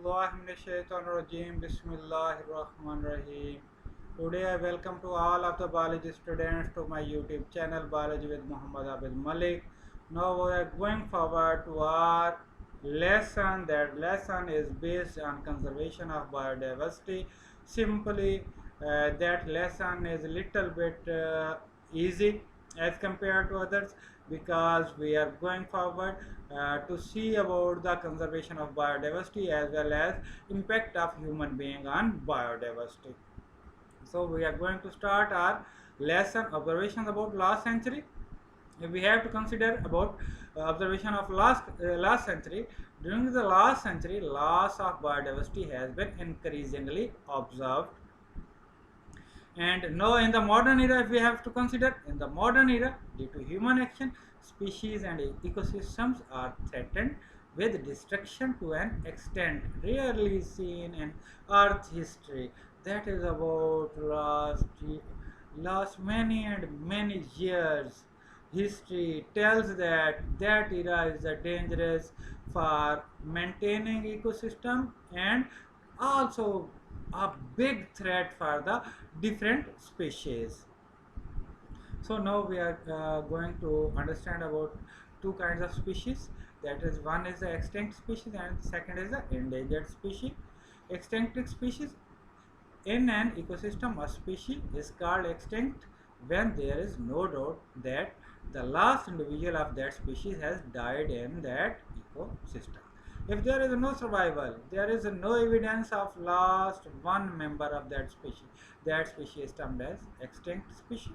billahi minash shaitanir rajim. Bismillahir rahmanir rahim. Today I welcome to all of the biology students to my YouTube channel Biology with Muhammad Abid Malik. Now we are going forward to our lesson. That lesson is based on conservation of biodiversity. Simply, that lesson is a little bit easy as compared to others because we are going forward to see about the conservation of biodiversity as well as impact of human being on biodiversity. So we are going to start our lesson observations about last century. We have to consider about observation of last century. During the last century, loss of biodiversity has been increasingly observed. And now in the modern era, if we have to consider, in the modern era, due to human action, species and ecosystems are threatened with destruction to an extent rarely seen in Earth history. That is about last many and many years. History tells that that era is dangerous for maintaining ecosystem and also a big threat for the different species. So now we are going to understand about two kinds of species. That is, one is the extinct species and second is the endangered species. Extinct species, in an ecosystem, a species is called extinct when there is no doubt that the last individual of that species has died in that ecosystem. If there is no survival, there is no evidence of last one member of that species is termed as extinct species.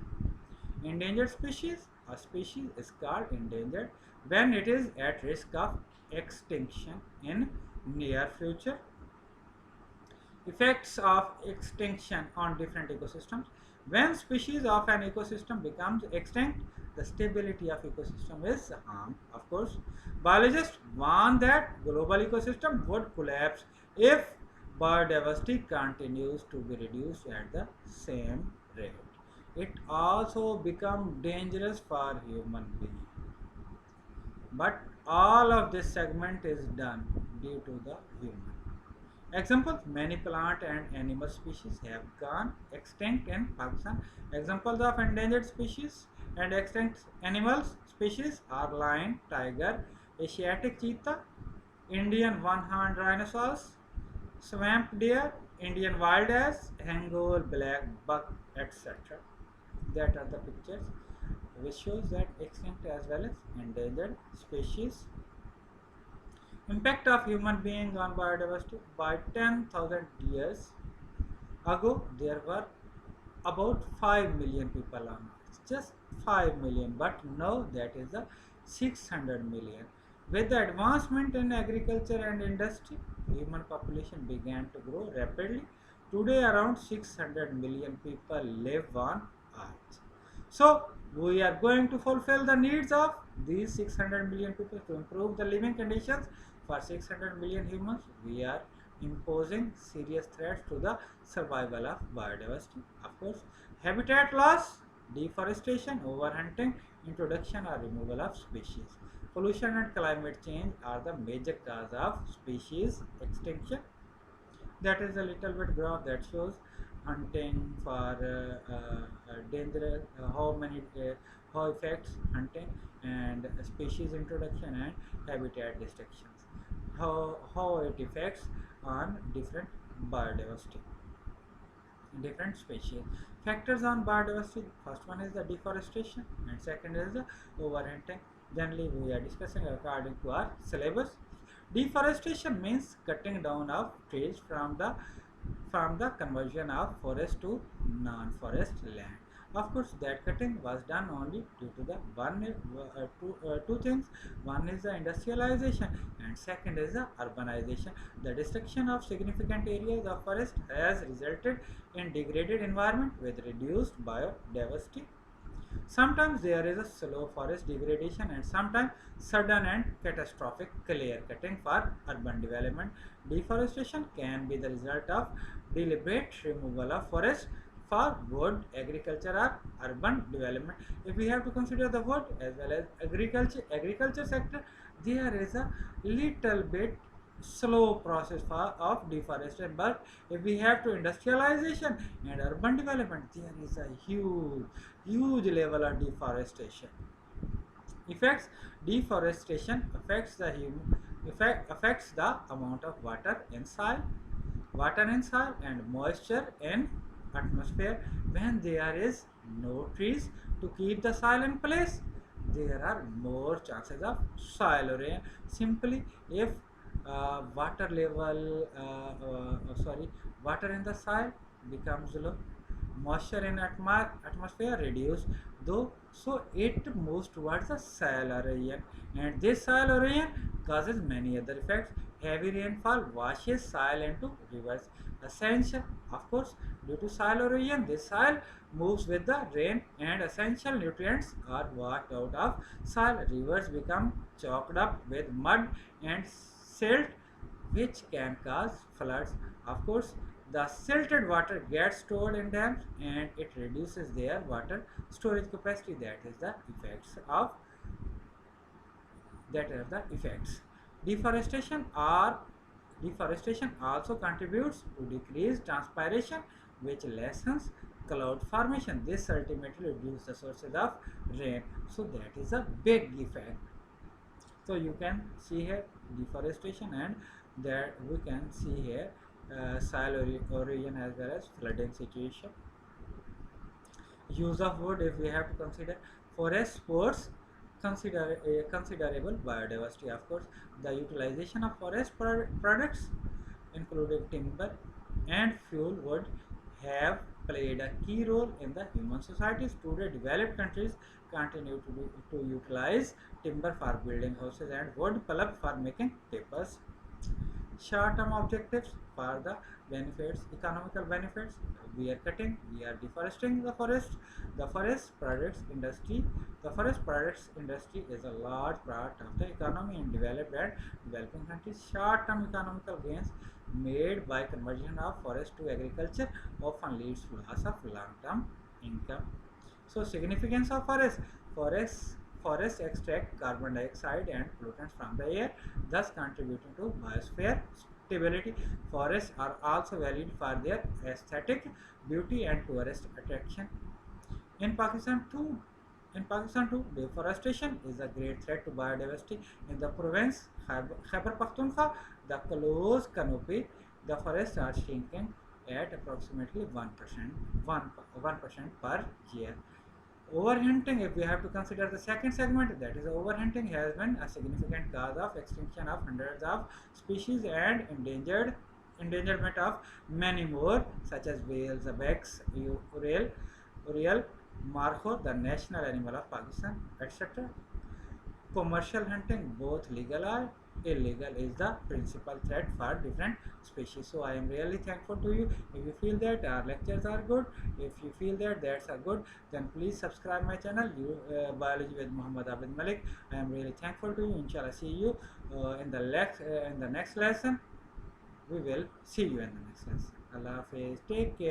Endangered species, a species is called endangered when it is at risk of extinction in near future. Effects of extinction on different ecosystems. When species of an ecosystem becomes extinct, the stability of ecosystem is harmed. Of course, biologists warn that global ecosystem would collapse if biodiversity continues to be reduced at the same rate. It also becomes dangerous for human beings. But all of this segment is done due to the human. Examples, many plant and animal species have gone extinct in Pakistan. Examples of endangered species and extinct animals species are lion, tiger, Asiatic cheetah, Indian one-horned rhinoceros, swamp deer, Indian wild ass, Bengal black buck, etc. That are the pictures which shows that extinct as well as endangered species. Impact of human beings on biodiversity. By 10,000 years ago, there were about 5 million people on Earth. Just 5 million, but now that is a 600 million. With the advancement in agriculture and industry, human population began to grow rapidly. Today, around 600 million people live on Earth. So, we are going to fulfill the needs of these 600 million people to improve the living conditions for 600 million humans. We are imposing serious threats to the survival of biodiversity. Of course, habitat loss, deforestation, overhunting, introduction or removal of species. Pollution and climate change are the major cause of species extinction. That is a little bit graph that shows hunting for dangerous, how affects hunting and species introduction and habitat destructions, how it affects on different biodiversity, different species. Factors on biodiversity, first one is the deforestation and second is the overhunting. Generally we are discussing according to our syllabus. Deforestation means cutting down of trees from the conversion of forest to non-forest land. Of course, that cutting was done only due to the two things. One is the industrialization and second is the urbanization. The destruction of significant areas of forest has resulted in degraded environment with reduced biodiversity. Sometimes there is a slow forest degradation and sometimes sudden and catastrophic clear cutting for urban development. Deforestation can be the result of deliberate removal of forest for wood, agriculture or urban development. If we have to consider the wood as well as agriculture sector, there is a little bit slow process of deforestation. But if we have to industrialization and urban development, there is a huge level of deforestation. Effects: deforestation affects the affects the amount of water in soil and moisture in atmosphere. When there is no trees to keep the soil in place, there are more chances of soil erosion. Simply, if water level water in the soil becomes low, moisture in atmosphere reduced, though, so it moves towards the soil erosion, and this soil erosion causes many other effects. Heavy rainfall washes soil into rivers. Essential, of course, due to soil erosion, this soil moves with the rain and essential nutrients are washed out of soil. Rivers become choked up with mud and silt, which can cause floods. Of course, the silted water gets stored in dams and it reduces their water storage capacity. That are the effects. Deforestation or deforestation also contributes to decreased transpiration, which lessens cloud formation. This ultimately reduces the sources of rain. So that is a big effect. So you can see here deforestation, and that we can see here soil erosion as well as flooding situation. Use of wood, if we have to consider, forest supports considerable biodiversity. Of course, the utilization of forest products including timber and fuel wood have played a key role in the human societies. Today, developed countries continue to utilize timber for building houses and wood pulp for making papers. Short-term objectives for the benefits, economical benefits: we are cutting, we are deforesting the forest. The forest products industry, the forest products industry is a large part of the economy in developed and developing countries. Short-term economical gains made by conversion of forest to agriculture often leads to loss of long-term income. So significance of forests forests extract carbon dioxide and pollutants from the air, thus contributing to biosphere stability. Forests are also valued for their aesthetic beauty and tourist attraction. In Pakistan too, deforestation is a great threat to biodiversity. In the province Khyber Pakhtunkhwa, the close canopy, the forests are shrinking at approximately 1% per year. Overhunting, if we have to consider the second segment, that is overhunting has been a significant cause of extinction of hundreds of species and endangerment of many more, such as whales, ibex, urial, markhor, the national animal of Pakistan, etc. Commercial hunting, both legal or illegal, is the principal threat for different species. So I am really thankful to you. If you feel that our lectures are good, if you feel that that's a good, then please subscribe my channel, Biology with Muhammad Abid Malik. I am really thankful to you. Inshallah, see you in the next lesson. We will see you in the next lesson. Allah Hafiz. Take care.